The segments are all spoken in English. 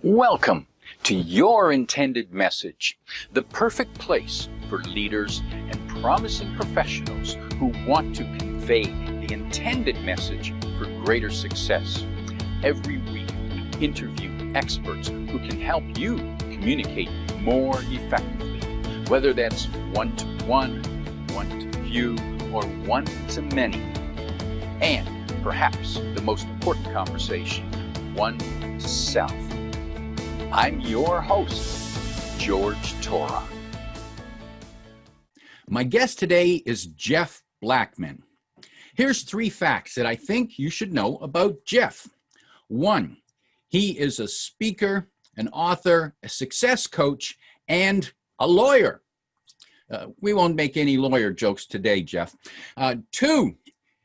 Welcome to Your Intended Message, the perfect place for leaders and promising professionals who want to convey the intended message for greater success. Every week, we interview experts who can help you communicate more effectively, whether that's one-to-one, one-to-few, or one-to-many. And perhaps the most important conversation, one-to-self. I'm your host, George Torok. My guest today is Jeff Blackman. Here's 3 facts that I think you should know about Jeff. 1, he is a speaker, an author, a success coach, and a lawyer. We won't make any lawyer jokes today, Jeff. 2,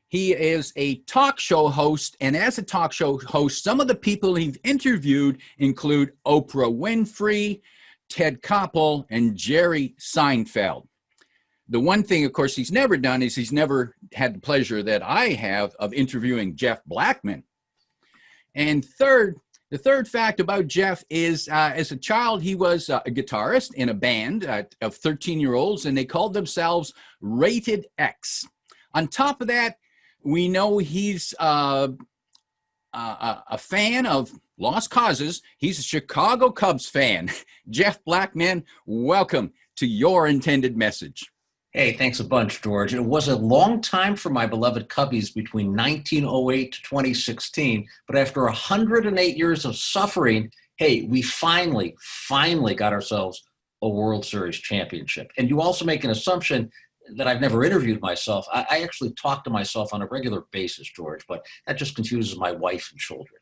he is a talk show host, and as a talk show host, some of the people he's interviewed include Oprah Winfrey, Ted Koppel, and Jerry Seinfeld. The one thing, of course, he's never done is he's never had the pleasure that I have of interviewing Jeff Blackman. And the third fact about Jeff is as a child, he was a guitarist in a band of 13-year-olds, and they called themselves Rated X. On top of that, we know he's a fan of lost causes. He's a Chicago Cubs fan. Jeff Blackman, welcome to Your Intended Message. Hey, thanks a bunch, George. It was a long time for my beloved Cubbies between 1908 to 2016, but after 108 years of suffering, hey, we finally got ourselves a World Series championship. And you also make an assumption that I've never interviewed myself. I actually talk to myself on a regular basis, George, but that just confuses my wife and children.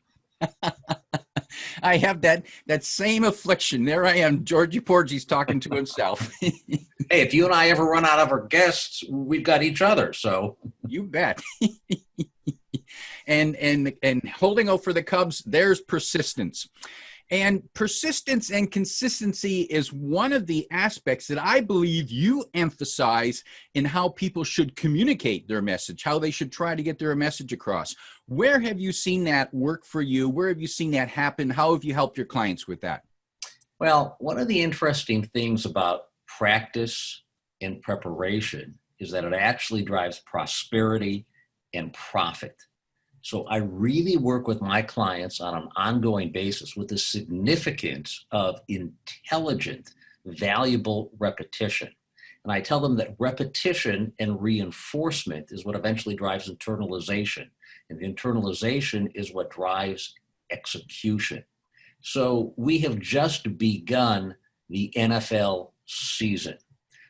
I have that same affliction. There I am, Georgie Porgy's talking to himself. Hey, if you and I ever run out of our guests, we've got each other, so. You bet. and holding out for the Cubs, there's persistence. And persistence and consistency is one of the aspects that I believe you emphasize in how people should communicate their message, how they should try to get their message across. Where have you seen that work for you? Where have you seen that happen? How have you helped your clients with that? Well, one of the interesting things about practice and preparation is that it actually drives prosperity and profit. So I really work with my clients on an ongoing basis with the significance of intelligent, valuable repetition. And I tell them that repetition and reinforcement is what eventually drives internalization. And internalization is what drives execution. So we have just begun the NFL season.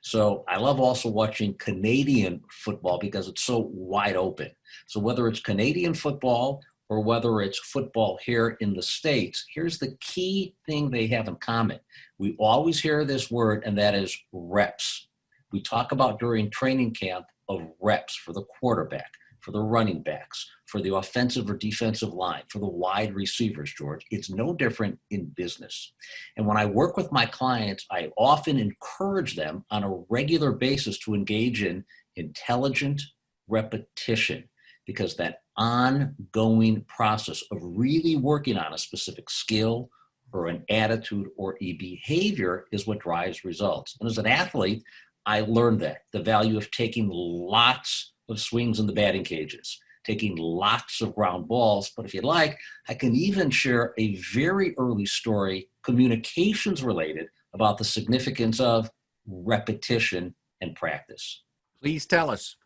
So I love also watching Canadian football because it's so wide open. So whether it's Canadian football or whether it's football here in the States, here's the key thing they have in common. We always hear this word, and that is reps. We talk about during training camp of reps for the quarterback, for the running backs, for the offensive or defensive line, for the wide receivers, George. It's no different in business. And when I work with my clients, I often encourage them on a regular basis to engage in intelligent repetition, because that ongoing process of really working on a specific skill or an attitude or a behavior is what drives results. And as an athlete, I learned that, the value of taking lots of swings in the batting cages, taking lots of ground balls. But if you'd like, I can even share a very early story, communications related, about the significance of repetition and practice. Please tell us.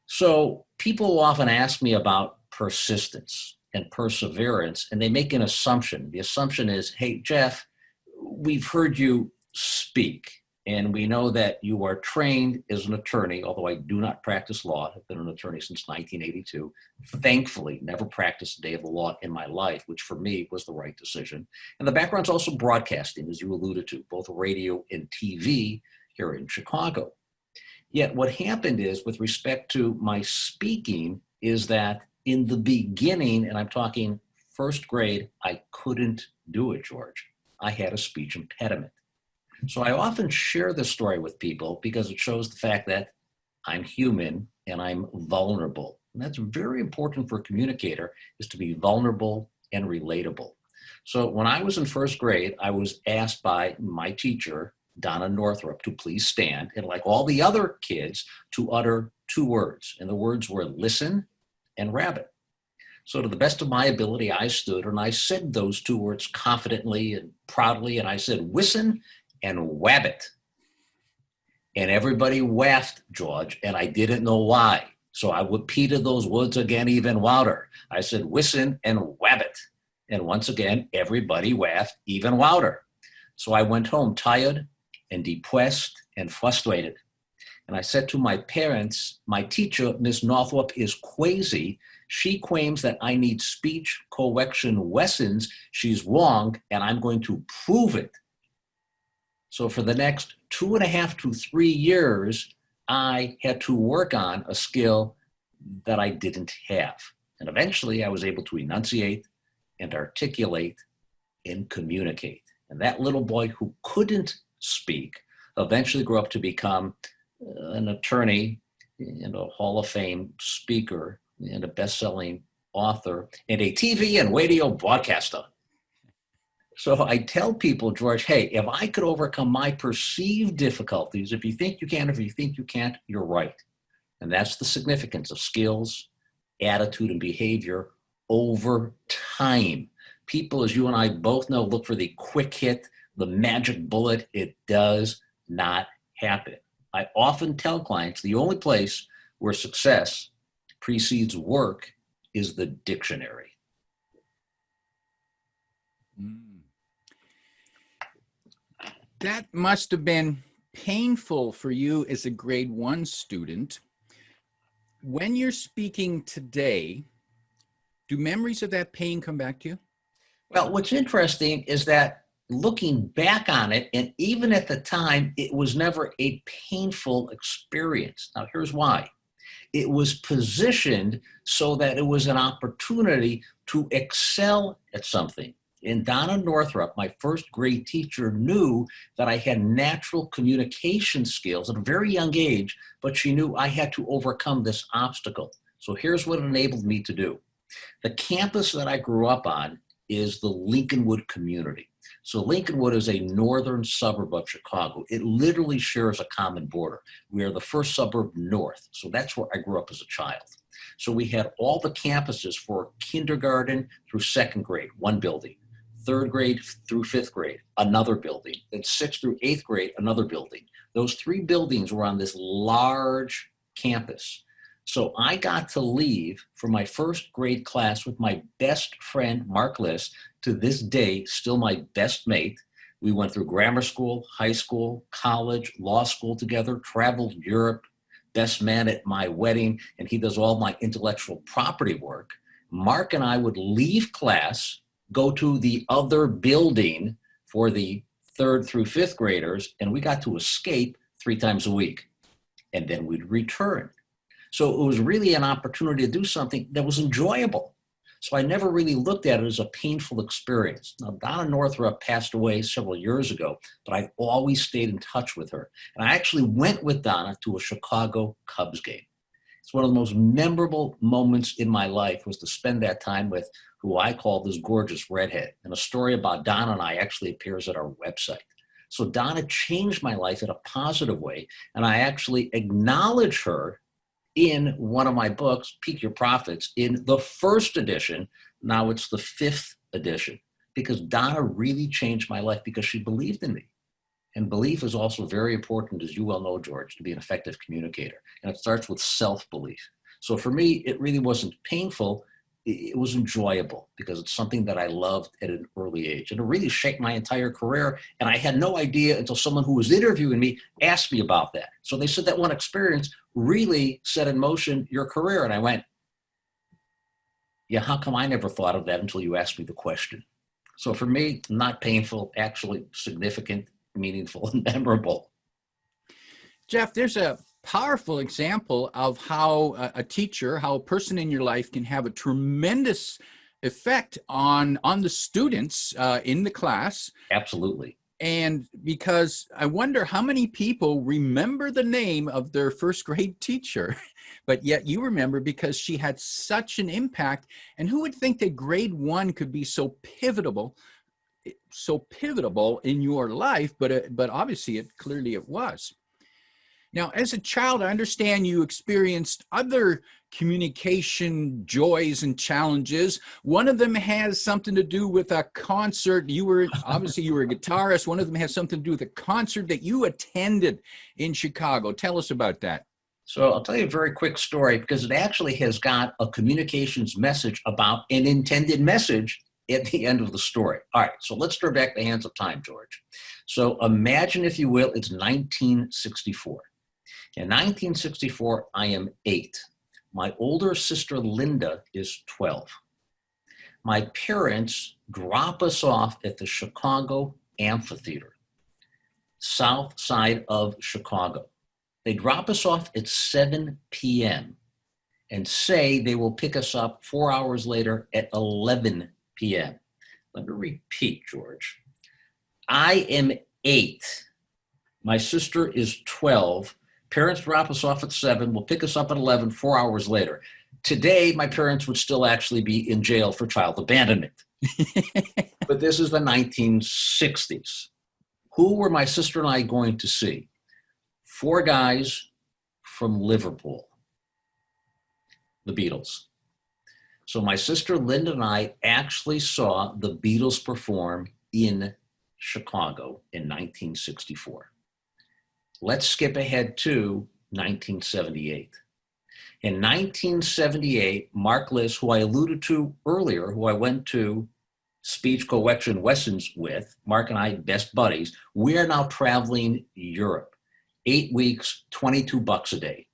So people often ask me about persistence and perseverance, and they make an assumption. The assumption is, hey, Jeff, we've heard you speak, and we know that you are trained as an attorney, although I do not practice law. I've been an attorney since 1982. Thankfully, never practiced a day of the law in my life, which for me was the right decision. And the background's also broadcasting, as you alluded to, both radio and TV here in Chicago. Yet what happened is, with respect to my speaking, is that in the beginning, and I'm talking first grade, I couldn't do it, George. I had a speech impediment. So I often share this story with people because it shows the fact that I'm human and I'm vulnerable. And that's very important for a communicator, is to be vulnerable and relatable. So when I was in first grade, I was asked by my teacher, Donna Northrup, to please stand, and like all the other kids, to utter two words. And the words were listen and rabbit. So to the best of my ability, I stood and I said those two words confidently and proudly. And I said, listen and wabbit. And everybody laughed, George, and I didn't know why. So I repeated those words again, even louder. I said, listen and wabbit. And once again, everybody laughed even louder. So I went home tired and depressed and frustrated. And I said to my parents, my teacher, Miss Northrup, is crazy. She claims that I need speech correction lessons. She's wrong, and I'm going to prove it. So for the next 2.5 to 3 years, I had to work on a skill that I didn't have. And eventually I was able to enunciate and articulate and communicate. And that little boy who couldn't speak eventually grew up to become an attorney and a Hall of Fame speaker and a best-selling author and a TV and radio broadcaster. So I tell people, George, hey, if I could overcome my perceived difficulties, if you think you can, if you think you can't, you're right. And that's the significance of skills, attitude, and behavior over time. People, as you and I both know, look for the quick hit, the magic bullet. It does not happen. I often tell clients the only place where success precedes work is the dictionary. That must have been painful for you as a grade 1 student. When you're speaking today, do memories of that pain come back to you? Well, what's interesting is that looking back on it, and even at the time, it was never a painful experience. Now, here's why. It was positioned so that it was an opportunity to excel at something. And Donna Northrup, my first grade teacher, knew that I had natural communication skills at a very young age, but she knew I had to overcome this obstacle. So here's what it enabled me to do. The campus that I grew up on is the Lincolnwood community. So Lincolnwood is a northern suburb of Chicago. It literally shares a common border. We are the first suburb north. So that's where I grew up as a child. So we had all the campuses for kindergarten through second grade, one building. Third grade through fifth grade, another building. Then sixth through eighth grade, another building. Those 3 buildings were on this large campus. So I got to leave for my first grade class with my best friend, Mark Liss, to this day, still my best mate. We went through grammar school, high school, college, law school together, traveled Europe, best man at my wedding, and he does all my intellectual property work. Mark and I would leave class, go to the other building for the 3rd through 5th graders, and we got to escape 3 times a week. And then we'd return. So it was really an opportunity to do something that was enjoyable. So I never really looked at it as a painful experience. Now, Donna Northrup passed away several years ago, but I've always stayed in touch with her. And I actually went with Donna to a Chicago Cubs game. It's one of the most memorable moments in my life was to spend that time with who I call this gorgeous redhead. And a story about Donna and I actually appears at our website. So Donna changed my life in a positive way. And I actually acknowledge her in one of my books, Peak Your Profits, in the 1st edition. Now it's the 5th edition, because Donna really changed my life because she believed in me. And belief is also very important, as you well know, George, to be an effective communicator. And it starts with self-belief. So for me, it really wasn't painful. It was enjoyable because it's something that I loved at an early age. And it really shaped my entire career. And I had no idea until someone who was interviewing me asked me about that. So they said that one experience really set in motion your career. And I went, yeah, how come I never thought of that until you asked me the question? So for me, not painful, actually significant, meaningful, and memorable. Jeff, there's a powerful example of how a teacher, how a person in your life can have a tremendous effect on the students in the class. Absolutely. And because I wonder how many people remember the name of their first grade teacher, but yet you remember because she had such an impact. And who would think that grade one could be so pivotal in your life? But obviously clearly it was. Now, as a child, I understand you experienced other communication joys and challenges. One of them has something to do with a concert. You were a guitarist. One of them has something to do with a concert that you attended in Chicago. Tell us about that. So I'll tell you a very quick story because it actually has got a communications message about an intended message at the end of the story. All right, so let's turn back the hands of time, George. So imagine, if you will, it's 1964. In 1964, I am 8. My older sister, Linda, is 12. My parents drop us off at the Chicago Amphitheater, south side of Chicago. They drop us off at 7 p.m. and say they will pick us up 4 hours later at 11 p.m. Let me repeat, George. I am 8. My sister is 12. Parents drop us off at 7, will pick us up at 11, 4 hours later. Today, my parents would still actually be in jail for child abandonment. But this is the 1960s. Who were my sister and I going to see? 4 guys from Liverpool, the Beatles. So my sister Linda and I actually saw the Beatles perform in Chicago in 1964. Let's skip ahead to 1978. In 1978, Mark Liss, who I alluded to earlier, who I went to speech correction lessons with, Mark and I, best buddies, we are now traveling Europe. 8 weeks, $22 a day.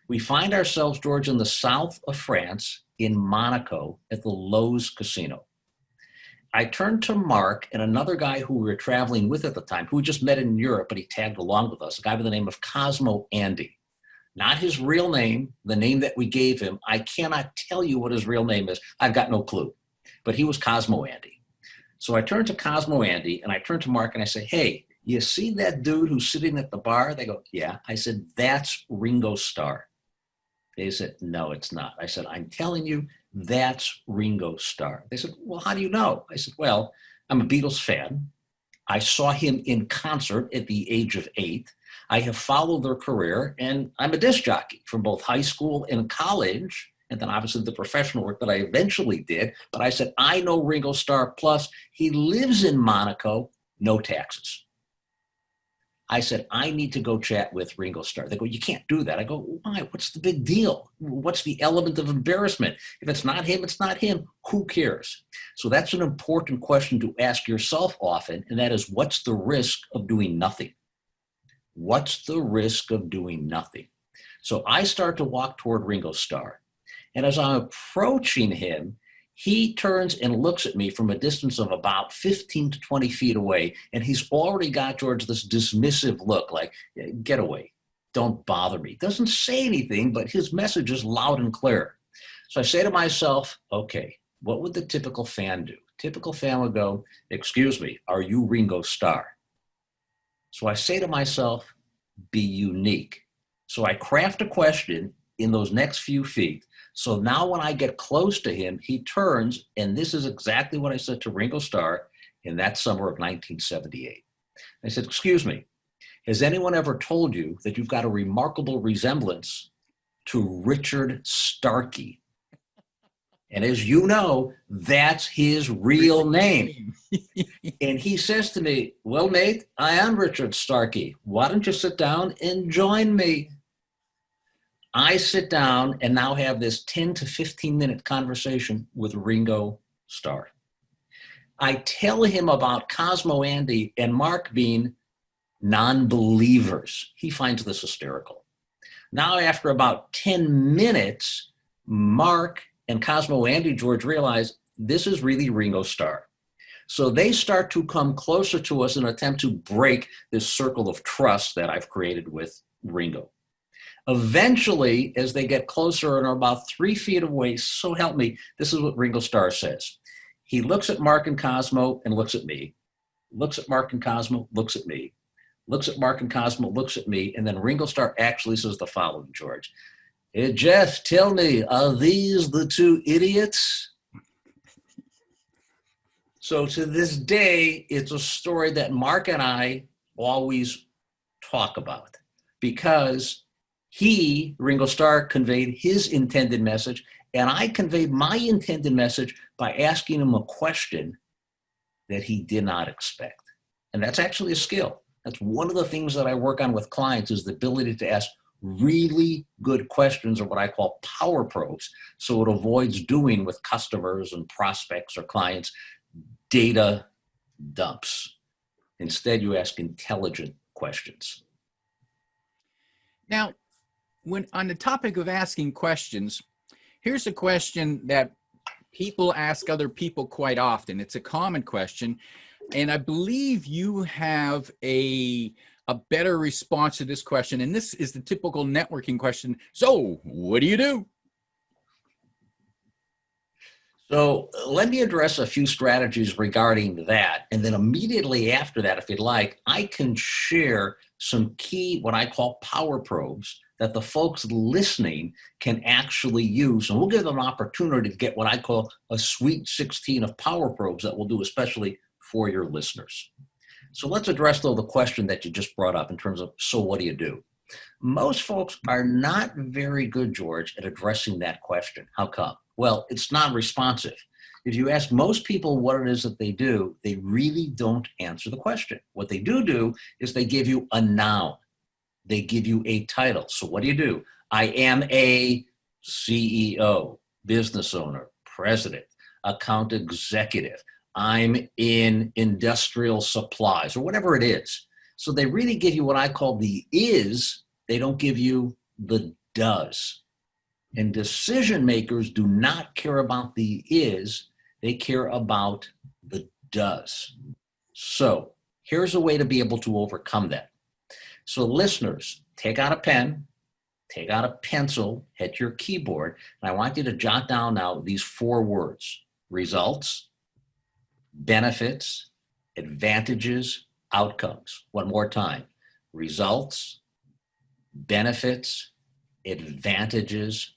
We find ourselves, George, in the south of France, in Monaco, at the Loews Casino. I turned to Mark and another guy who we were traveling with at the time, who we just met in Europe, but he tagged along with us, a guy by the name of Cosmo Andy. Not his real name, the name that we gave him. I cannot tell you what his real name is. I've got no clue. But he was Cosmo Andy. So I turned to Cosmo Andy and I turned to Mark and I said, hey, you see that dude who's sitting at the bar? They go, yeah. I said, that's Ringo Starr. They said, no, it's not. I said, I'm telling you, that's Ringo Starr. They said, well, how do you know? I said, well, I'm a Beatles fan. I saw him in concert at the age of 8. I have followed their career, and I'm a disc jockey from both high school and college, and then obviously the professional work that I eventually did. But I said, I know Ringo Starr, plus he lives in Monaco, no taxes. I said, I need to go chat with Ringo Starr. They go, you can't do that. I go, why? What's the big deal? What's the element of embarrassment? If it's not him, it's not him. Who cares? So that's an important question to ask yourself often, and that is, what's the risk of doing nothing? What's the risk of doing nothing? So I start to walk toward Ringo Starr. And as I'm approaching him, he turns and looks at me from a distance of about 15 to 20 feet away. And he's already got, George, this dismissive look like, get away, don't bother me. Doesn't say anything, but his message is loud and clear. So I say to myself, okay, what would the typical fan do? Typical fan would go, excuse me, are you Ringo Starr? So I say to myself, be unique. So I craft a question in those next few feet. So now when I get close to him, he turns, and this is exactly what I said to Ringo Starr in that summer of 1978. I said, excuse me, has anyone ever told you that you've got a remarkable resemblance to Richard Starkey? And as you know, that's his real name. And he says to me, well, mate, I am Richard Starkey. Why don't you sit down and join me? I sit down and now have this 10 to 15 minute conversation with Ringo Starr. I tell him about Cosmo Andy and Mark being non-believers. He finds this hysterical. Now, after about 10 minutes, Mark and Cosmo Andy, George, realize this is really Ringo Starr. So they start to come closer to us in an attempt to break this circle of trust that I've created with Ringo. Eventually, as they get closer and are about 3 feet away, so help me, this is what Ringo Starr says. He looks at Mark and Cosmo and looks at me. looks at Mark and Cosmo, looks at me, looks at Mark and Cosmo, looks at me, and then Ringo Starr actually says the following, George. Hey, Jeff, tell me, are these the two idiots? So to this day, it's a story that Mark and I always talk about because he, Ringo Starr, conveyed his intended message, and I conveyed my intended message by asking him a question that he did not expect. And that's actually a skill. That's one of the things that I work on with clients is the ability to ask really good questions, or what I call power probes, so it avoids doing with customers and prospects or clients data dumps. Instead, you ask intelligent questions. Now, when on the topic of asking questions, here's a question that people ask other people quite often. It's a common question, and I believe you have a better response to this question. And this is the typical networking question. So, what do you do? So let me address a few strategies regarding that. And then immediately after that, if you'd like, I can share some key, what I call power probes that the folks listening can actually use. And we'll give them an opportunity to get what I call a sweet 16 of power probes that we'll do especially for your listeners. So let's address, though, the question that you just brought up in terms of, so what do you do? Most folks are not very good, George, at addressing that question. How come? Well, it's non-responsive. If you ask most people what it is that they do, they really don't answer the question. What they do is they give you a noun. They give you a title. So what do? I am a CEO, business owner, president, account executive. I'm in industrial supplies, or whatever it is. So they really give you what I call the is, they don't give you the does. And decision makers do not care about the is, they care about the does. So here's a way to be able to overcome that. So listeners, take out a pen, take out a pencil, hit your keyboard, and I want you to jot down now these 4 words: results, benefits, advantages, outcomes. One more time: results, benefits, advantages,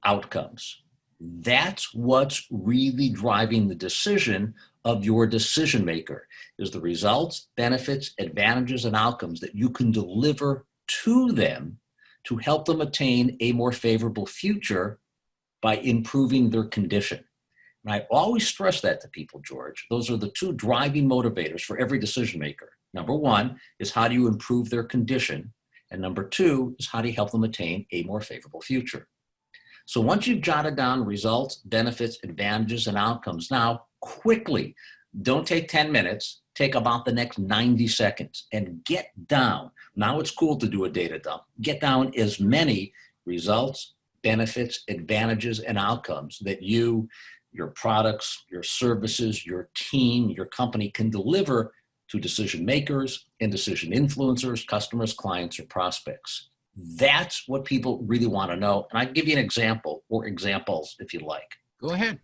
outcomes. That's what's really driving the decision of your decision maker, is the results, benefits, advantages, and outcomes that you can deliver to them to help them attain a more favorable future by improving their condition. And I always stress that to people, George. Those are the 2 driving motivators for every decision maker. Number 1 is, how do you improve their condition? And number 2 is, how do you help them attain a more favorable future? So once you've jotted down results, benefits, advantages, and outcomes, now quickly, don't take 10 minutes, take about the next 90 seconds and get down. Now it's cool to do a data dump. Get down as many results, benefits, advantages, and outcomes that you, your products, your services, your team, your company can deliver to decision makers and decision influencers, customers, clients, or prospects. That's what people really want to know. And I can give you an example, or examples if you like. Go ahead.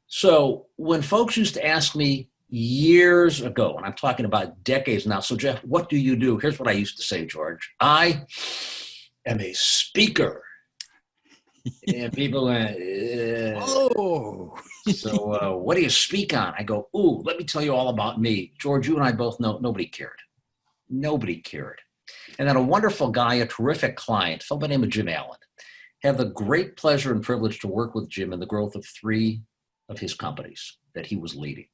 So when folks used to ask me years ago, and I'm talking about decades now, so Jeff, what do you do? Here's what I used to say, George. I am a speaker. And people went, oh. So what do you speak on? I go, ooh, let me tell you all about me. George, you and I both know nobody cared. Nobody cared. And then a wonderful guy, a terrific client, a fellow by the name of Jim Allen, had the great pleasure and privilege to work with Jim in the growth of 3 of his companies that he was leading.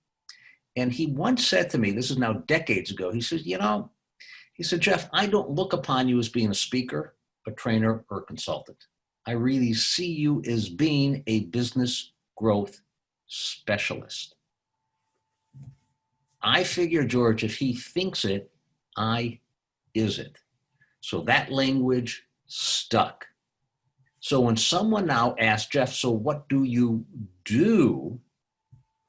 And he once said to me, this is now decades ago, he says, he said, Jeff, I don't look upon you as being a speaker, a trainer, or a consultant. I really see you as being a business growth specialist. I figure, George, if he thinks it, I is it. So that language stuck. So when someone now asks, Jeff, so what do you do?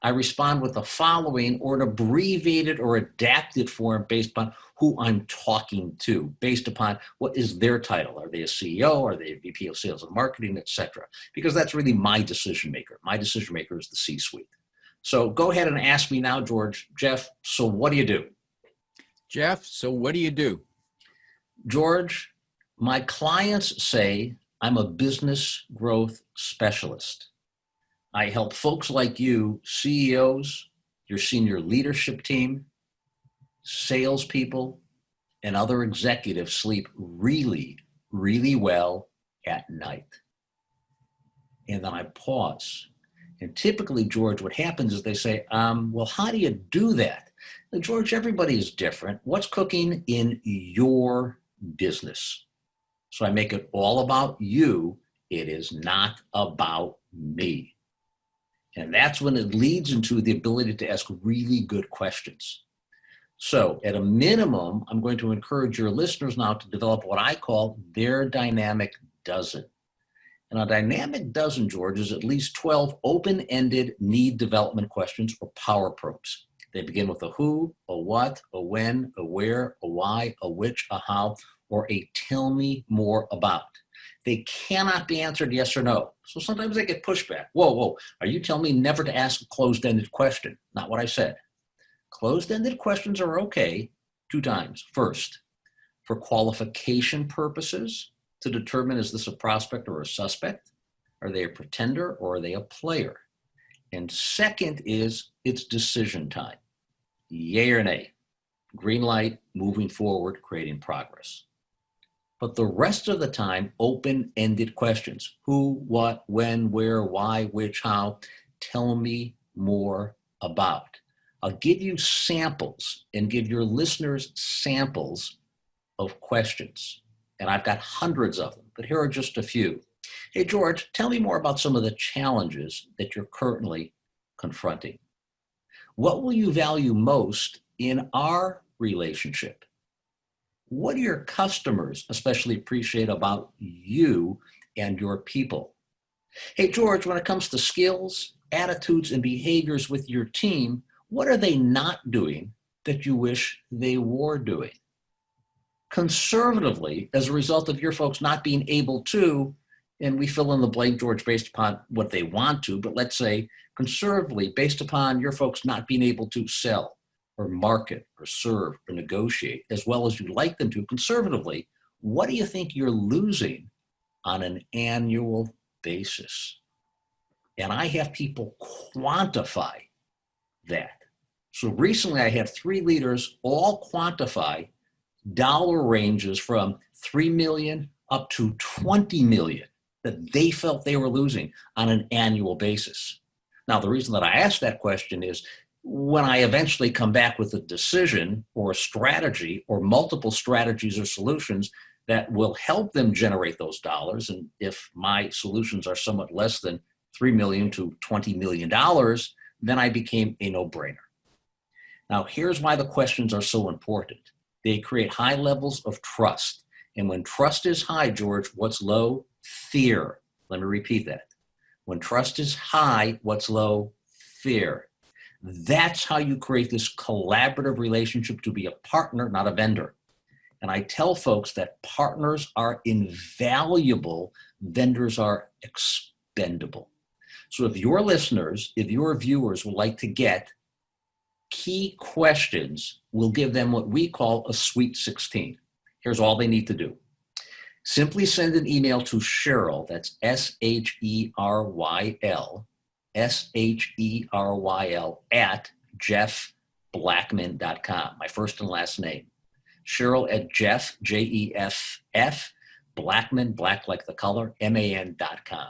I respond with the following, or an abbreviated or adapted form based upon who I'm talking to, based upon what is their title. Are they a CEO? Are they a VP of sales and marketing, et cetera? Because that's really my decision maker. My decision maker is the C-suite. So go ahead and ask me now, George. Jeff, so what do you do? Jeff, so what do you do? George, my clients say I'm a business growth specialist. I help folks like you, CEOs, your senior leadership team, salespeople, and other executives sleep really, really well at night. And then I pause. And typically, George, what happens is they say, well, how do you do that? And George, everybody is different. What's cooking in your business? So I make it all about you. It is not about me. And that's when it leads into the ability to ask really good questions. So at a minimum, I'm going to encourage your listeners now to develop what I call their dynamic dozen. And a dynamic dozen, George, is at least 12 open-ended need development questions or power probes. They begin with a who, a what, a when, a where, a why, a which, a how, or a tell me more about. They cannot be answered yes or no. So sometimes they get pushback. Whoa, are you telling me never to ask a closed-ended question? Not what I said. Closed-ended questions are okay 2 times. First, for qualification purposes, to determine is this a prospect or a suspect? Are they a pretender or are they a player? And second is it's decision time. Yay or nay? Green light, moving forward, creating progress. But the rest of the time, open-ended questions. Who, what, when, where, why, which, how. Tell me more about. I'll give you samples and give your listeners samples of questions. And I've got hundreds of them, but here are just a few. Hey, George, tell me more about some of the challenges that you're currently confronting. What will you value most in our relationship? What do your customers especially appreciate about you and your people? Hey, George, when it comes to skills, attitudes, and behaviors with your team, what are they not doing that you wish they were doing? Conservatively, as a result of your folks not being able to, and we fill in the blank, George, based upon what they want to, but let's say conservatively, based upon your folks not being able to sell or market or serve or negotiate as well as you'd like them to conservatively, what do you think you're losing on an annual basis? And I have people quantify that. So recently I had 3 leaders all quantify dollar ranges from 3 million up to 20 million that they felt they were losing on an annual basis. Now, the reason that I asked that question is when I eventually come back with a decision or a strategy or multiple strategies or solutions that will help them generate those dollars. And if my solutions are somewhat less than 3 million to $20 million, then I became a no-brainer. Now, here's why the questions are so important. They create high levels of trust. And when trust is high, George, what's low? Fear. Let me repeat that. When trust is high, what's low? Fear. That's how you create this collaborative relationship to be a partner, not a vendor. And I tell folks that partners are invaluable, vendors are expendable. So if your listeners, if your viewers would like to get key questions, we'll give them what we call a Sweet 16. Here's all they need to do. Simply send an email to Cheryl, that's Sheryl, Sheryl at jeffblackman.com, my first and last name. Cheryl at Jeff, Jeff, Blackman, black like the color, man.com.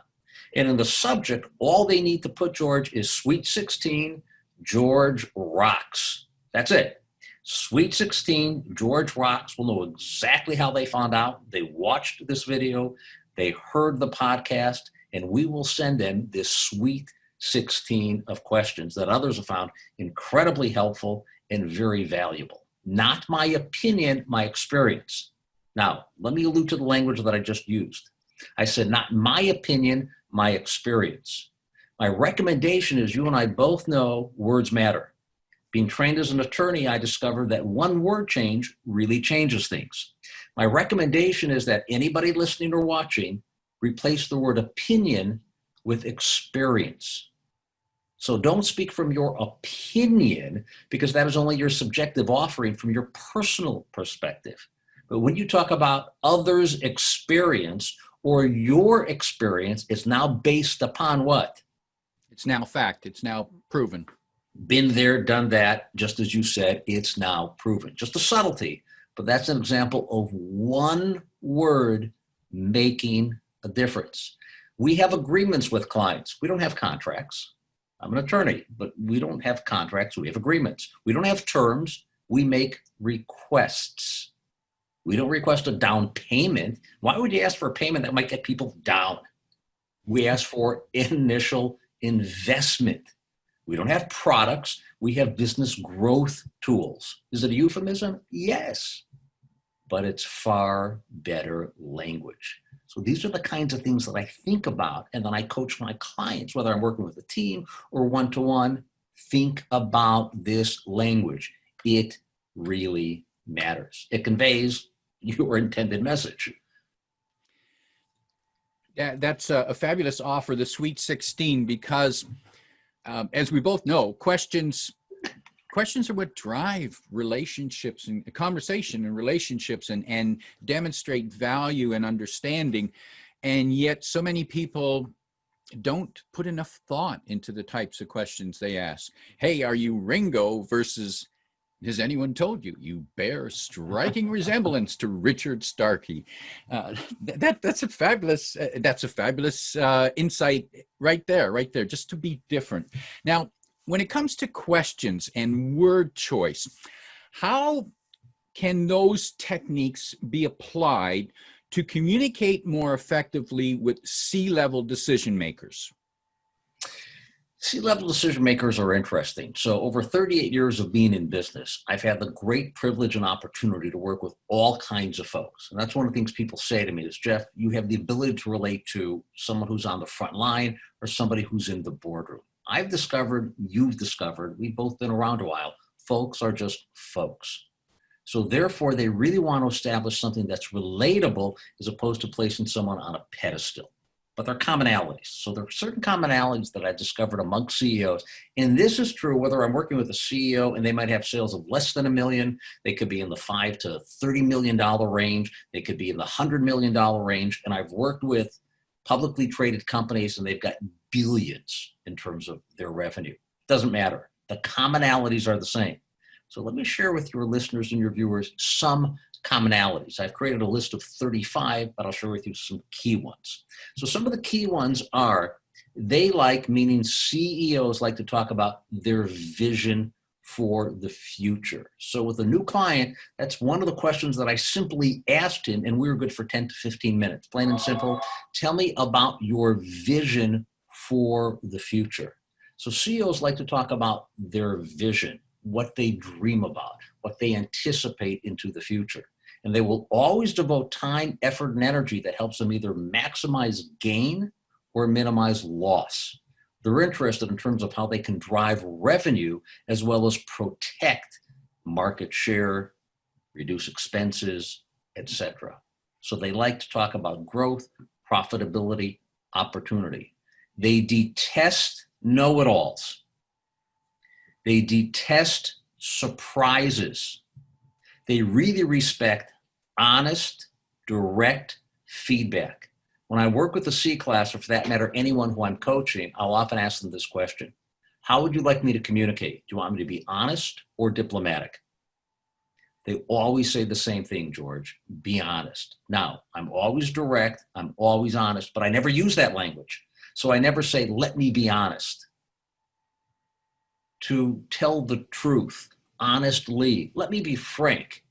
And in the subject, all they need to put, George, is Sweet 16, George rocks. That's it. Sweet 16, George rocks. Will know exactly how they found out. They watched this video, they heard the podcast, and we will send them this Sweet 16 of questions that others have found incredibly helpful and very valuable. Not my opinion, my experience. Now, let me allude to the language that I just used. I said, not my opinion, my experience. My recommendation is you and I both know words matter. Being trained as an attorney, I discovered that one word change really changes things. My recommendation is that anybody listening or watching replace the word opinion with experience. So don't speak from your opinion, because that is only your subjective offering from your personal perspective. But when you talk about others' experience or your experience, it's now based upon what? It's now fact. It's now proven. Been there, done that, just as you said, it's now proven. Just a subtlety, but that's an example of one word making a difference. We have agreements with clients. We don't have contracts. I'm an attorney, but we don't have contracts. We have agreements. We don't have terms. We make requests. We don't request a down payment. Why would you ask for a payment that might get people down? We ask for initial investment. We don't have products. We have business growth tools. Is it a euphemism? Yes, but it's far better language. So these are the kinds of things that I think about, and then I coach my clients, whether I'm working with a team or one-to-one. Think about this language. It really matters. It conveys your intended message. Yeah, that's a fabulous offer, the Sweet 16, because as we both know, questions are what drive relationships and conversation and relationships and demonstrate value and understanding. And yet so many people don't put enough thought into the types of questions they ask. Hey, are you Ringo versus has anyone told you you bear striking resemblance to Richard Starkey? That's a fabulous insight right there, just to be different. Now, when it comes to questions and word choice, how can those techniques be applied to communicate more effectively with C-level decision makers? C-level decision makers are interesting. So over 38 years of being in business, I've had the great privilege and opportunity to work with all kinds of folks. And that's one of the things people say to me is, Jeff, you have the ability to relate to someone who's on the front line or somebody who's in the boardroom. I've discovered, you've discovered, we've both been around a while, folks are just folks. So therefore, they really want to establish something that's relatable as opposed to placing someone on a pedestal. But they're commonalities. So there are certain commonalities that I discovered among CEOs. And this is true whether I'm working with a CEO and they might have sales of less than $1 million. They could be in the $5 to $30 million range. They could be in the $100 million range. And I've worked with publicly traded companies and they've got billions in terms of their revenue. Doesn't matter. The commonalities are the same. So let me share with your listeners and your viewers some commonalities. I've created a list of 35, but I'll share with you some key ones. So some of the key ones are meaning CEOs like to talk about their vision for the future. So with a new client, that's one of the questions that I simply asked him, and we were good for 10 to 15 minutes. Plain and simple, tell me about your vision for the future. So CEOs like to talk about their vision, what they dream about, what they anticipate into the future. And they will always devote time, effort, and energy that helps them either maximize gain or minimize loss. They're interested in terms of how they can drive revenue as well as protect market share, reduce expenses, etc. So they like to talk about growth, profitability, opportunity. They detest know-it-alls. They detest surprises. They really respect honest, direct feedback. When I work with a C-class, or for that matter, anyone who I'm coaching, I'll often ask them this question. How would you like me to communicate? Do you want me to be honest or diplomatic? They always say the same thing, George, be honest. Now, I'm always direct, I'm always honest, but I never use that language. So I never say, let me be honest. To tell the truth, honestly, let me be frank.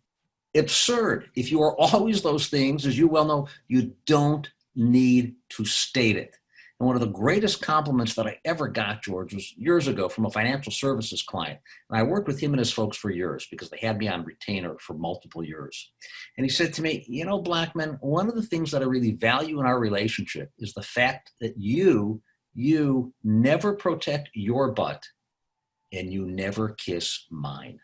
Absurd. If you are always those things, as you well know, you don't need to state it. And one of the greatest compliments that I ever got, George, was years ago from a financial services client. And I worked with him and his folks for years because they had me on retainer for multiple years. And he said to me, you know, Blackman, one of the things that I really value in our relationship is the fact that you never protect your butt and you never kiss mine.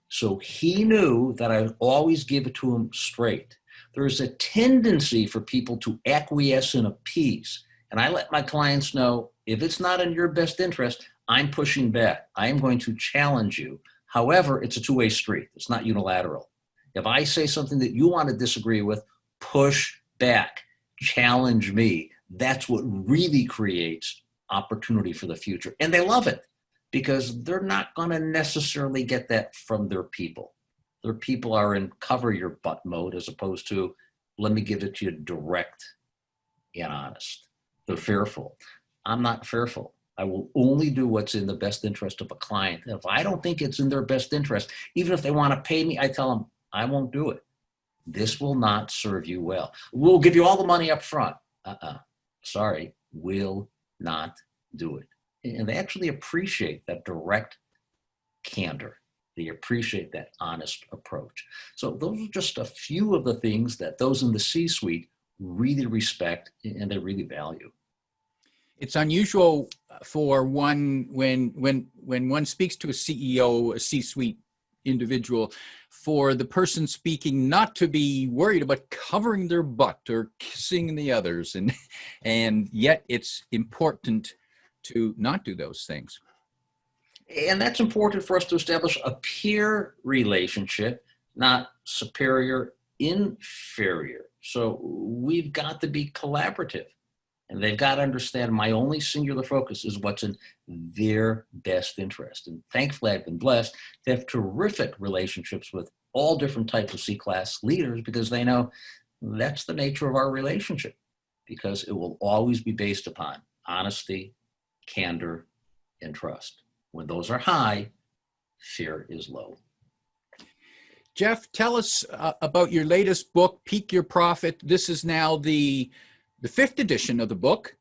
So he knew that I would always give it to him straight. There's a tendency for people to acquiesce and appease. And I let my clients know, If it's not in your best interest, I'm pushing back. I am going to challenge you. However, it's a two-way street. It's not unilateral. If I say something that you want to disagree with, push back, challenge me. That's what really creates opportunity for the future. And they love it because they're not going to necessarily get that from their people. Their people are in cover your butt mode as opposed to, let me give it to you direct and honest. They're fearful. I'm not fearful. I will only do what's in the best interest of a client. If I don't think it's in their best interest, even if they want to pay me, I tell them, I won't do it. This will not serve you well. We'll give you all the money up front. Sorry, will not do it. And they actually appreciate that direct candor. They appreciate that honest approach. So those are just a few of the things that those in the C-suite really respect and they really value. It's unusual for one when one speaks to a CEO, a C-suite individual, for the person speaking not to be worried about covering their butt or kissing the others, and yet it's important to not do those things. And that's important for us to establish a peer relationship, not superior, inferior. So we've got to be collaborative. And they've got to understand my only singular focus is what's in their best interest. And thankfully, I've been blessed to have terrific relationships with all different types of C-class leaders because they know that's the nature of our relationship, because it will always be based upon honesty, candor, and trust. When those are high, fear is low. Jeff, tell us about your latest book, Peak Your Profit. This is now the fifth edition of the book.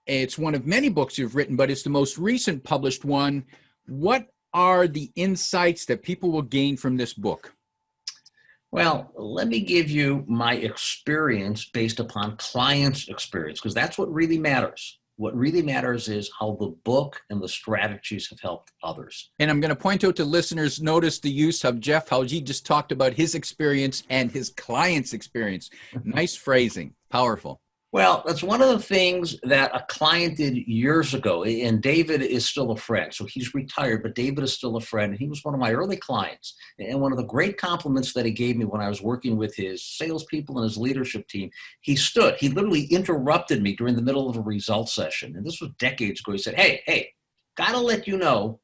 It's one of many books you've written, but it's the most recent published one. What are the insights that people will gain from this book? Well, let me give you my experience based upon clients' experience, because that's what really matters. What really matters is how the book and the strategies have helped others. And I'm going to point out to listeners, notice the use of Jeff, how he just talked about his experience and his client's experience. Nice phrasing, powerful. Well, that's one of the things that a client did years ago, and David is still a friend. So he's retired, but David is still a friend. He was one of my early clients. And one of the great compliments that he gave me when I was working with his salespeople and his leadership team, he literally interrupted me during the middle of a results session. And this was decades ago. He said, hey, gotta let you know,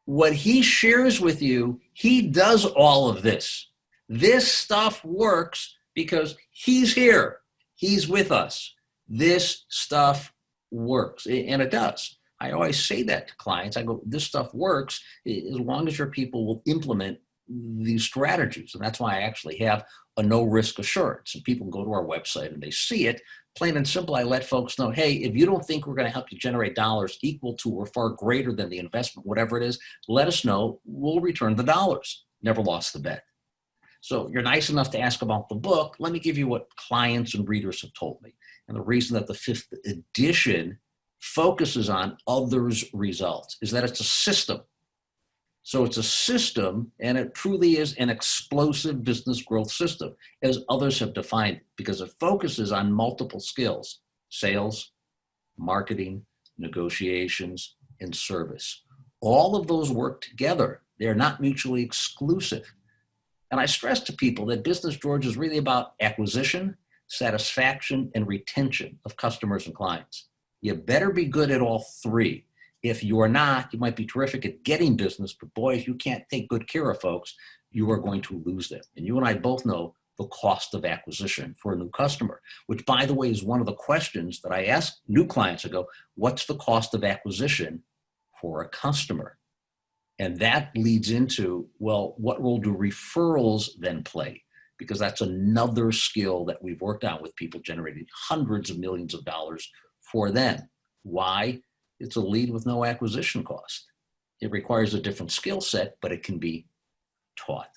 what he shares with you, he does all of this. This stuff works because he's here. He's with us. This stuff works, and it does. I always say that to clients. I go, this stuff works as long as your people will implement these strategies. And that's why I actually have a no risk assurance. And people go to our website and they see it. Plain and simple, I let folks know, hey, if you don't think we're going to help you generate dollars equal to or far greater than the investment, whatever it is, let us know. We'll return the dollars. Never lost the bet. So you're nice enough to ask about the book. Let me give you what clients and readers have told me. And the reason that the fifth edition focuses on others' results is that it's a system. So it's a system, and it truly is an explosive business growth system, as others have defined it, because it focuses on multiple skills: sales, marketing, negotiations, and service. All of those work together. They're not mutually exclusive. And I stress to people that business, George, is really about acquisition, satisfaction, and retention of customers and clients. You better be good at all three. If you're not, you might be terrific at getting business, but boy, if you can't take good care of folks, you are going to lose them. And you and I both know the cost of acquisition for a new customer, which, by the way, is one of the questions that I ask new clients. I go, what's the cost of acquisition for a customer? And that leads into, well, what role do referrals then play? Because that's another skill that we've worked on with people, generating hundreds of millions of dollars for them. Why? It's a lead with no acquisition cost. It requires a different skill set, but it can be taught.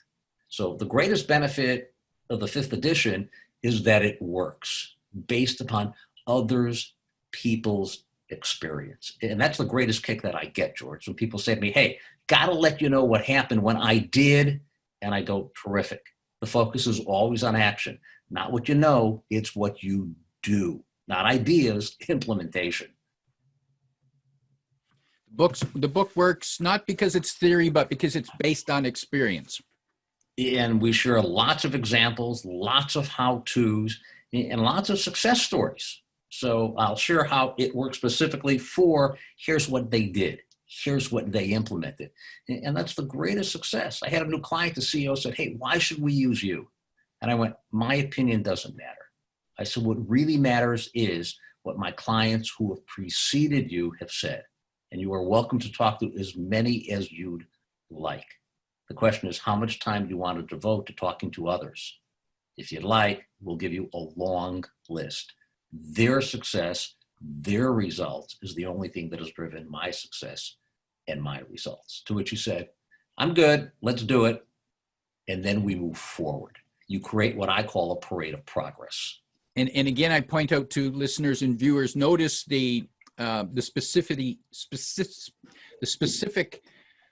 So the greatest benefit of the fifth edition is that it works based upon others' people's experience. And that's the greatest kick that I get, George, when people say to me, hey, gotta let you know what happened when I did. And I go, terrific. The focus is always on action. Not what you know, it's what you do. Not ideas, implementation. The book works not because it's theory, but because it's based on experience. And we share lots of examples, lots of how-tos, and lots of success stories. So I'll share how it works specifically for here's what they did. Here's what they implemented. And that's the greatest success. I had a new client, the CEO said, hey, why should we use you? And I went, my opinion doesn't matter. I said, what really matters is what my clients who have preceded you have said. And you are welcome to talk to as many as you'd like. The question is, how much time do you want to devote to talking to others? If you'd like, we'll give you a long list. Their success, their results is the only thing that has driven my success and my results. To which you said, I'm good, let's do it. And then we move forward. You create what I call a parade of progress. And again, I point out to listeners and viewers, notice the specific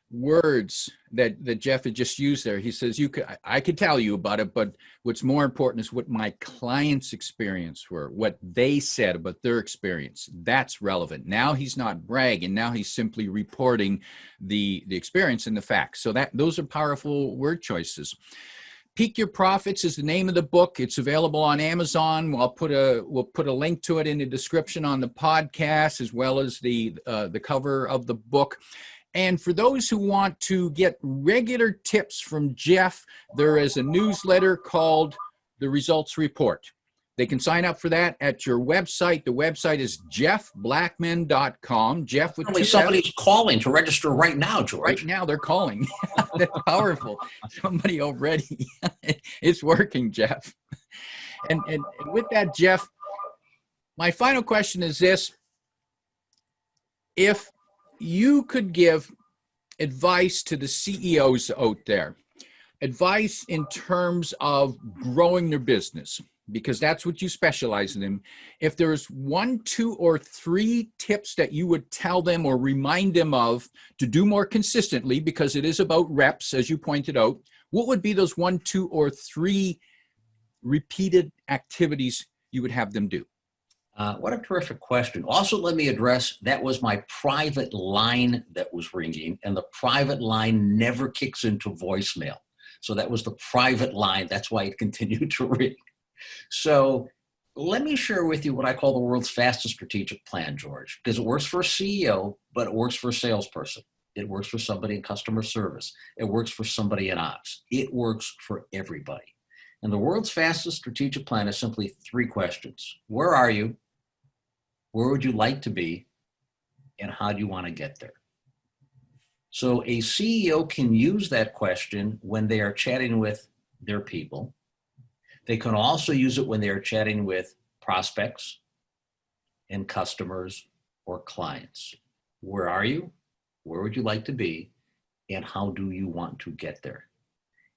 words that Jeff had just used there. He says, I could tell you about it, but what's more important is what my clients' experience were, what they said about their experience. That's relevant. Now he's not bragging. Now he's simply reporting the experience and the facts. So those are powerful word choices. Peak Your Profits is the name of the book. It's available on Amazon. We'll put a link to it in the description on the podcast, as well as the cover of the book. And for those who want to get regular tips from Jeff, there is a newsletter called The Results Report. They can sign up for that at your website. The website is jeffblackman.com. Jeff with two somebody's F's. calling to register right now, George. Right now they're calling. That's powerful. Somebody already. It's working, Jeff. And with that, Jeff, my final question is this. If you could give advice to the CEOs out there, advice in terms of growing their business, because that's what you specialize in. If there's 1, 2, or 3 tips that you would tell them or remind them of to do more consistently, because it is about reps, as you pointed out, what would be those 1, 2, or 3 repeated activities you would have them do? What a terrific question. Also, let me address, that was my private line that was ringing, and the private line never kicks into voicemail. So that was the private line. That's why it continued to ring. So let me share with you what I call the world's fastest strategic plan, George, because it works for a CEO, but it works for a salesperson. It works for somebody in customer service. It works for somebody in ops. It works for everybody. And the world's fastest strategic plan is simply 3 questions. Where are you? Where would you like to be? And how do you want to get there? So a CEO can use that question when they are chatting with their people. They can also use it when they are chatting with prospects and customers or clients. Where are you? Where would you like to be? And how do you want to get there?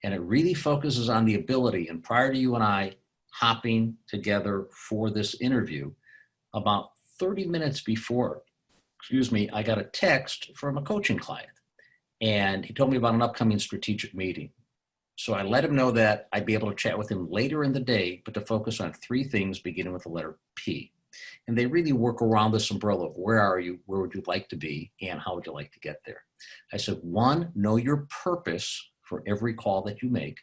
And it really focuses on the ability, and prior to you and I hopping together for this interview, about 30 minutes before, I got a text from a coaching client. And he told me about an upcoming strategic meeting. So I let him know that I'd be able to chat with him later in the day, but to focus on 3 things beginning with the letter P. And they really work around this umbrella of where are you, where would you like to be, and how would you like to get there? I said, 1, know your purpose for every call that you make.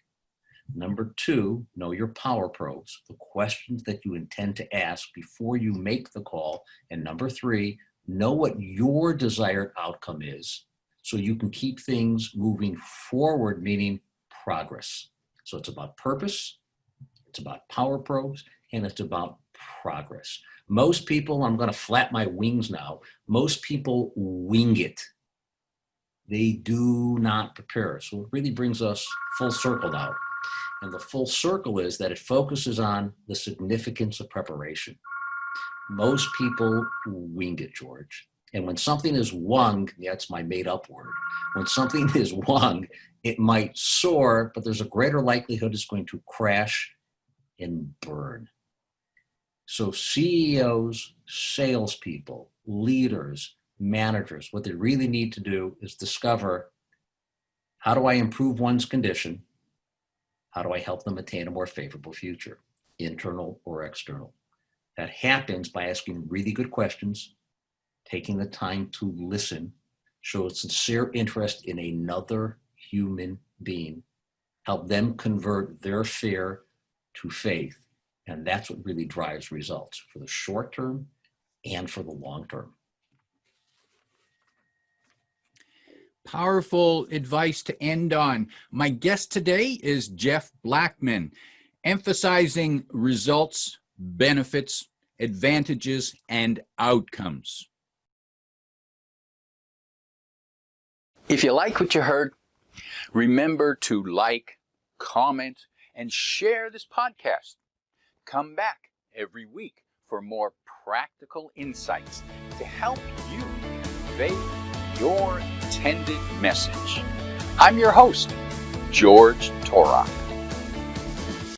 Number 2, know your power probes, the questions that you intend to ask before you make the call. And number 3, know what your desired outcome is so you can keep things moving forward, meaning progress. So it's about purpose, it's about power probes, and it's about progress. Most people, I'm going to flap my wings now, most people wing it. They do not prepare. So it really brings us full circle now. And the full circle is that it focuses on the significance of preparation. Most people wing it, George. And when something is wung, that's my made up word. When something is wung, it might soar, but there's a greater likelihood it's going to crash and burn. So CEOs, salespeople, leaders, managers, what they really need to do is discover, how do I improve one's condition? How do I help them attain a more favorable future, internal or external? That happens by asking really good questions, taking the time to listen, show a sincere interest in another human being, help them convert their fear to faith. And that's what really drives results for the short term and for the long term. Powerful advice to end on. My guest today is Jeff Blackman, emphasizing results, benefits, advantages, and outcomes. If you like what you heard, remember to like, comment, and share this podcast. Come back every week for more practical insights to help you convey your intended message. I'm your host, George Torok.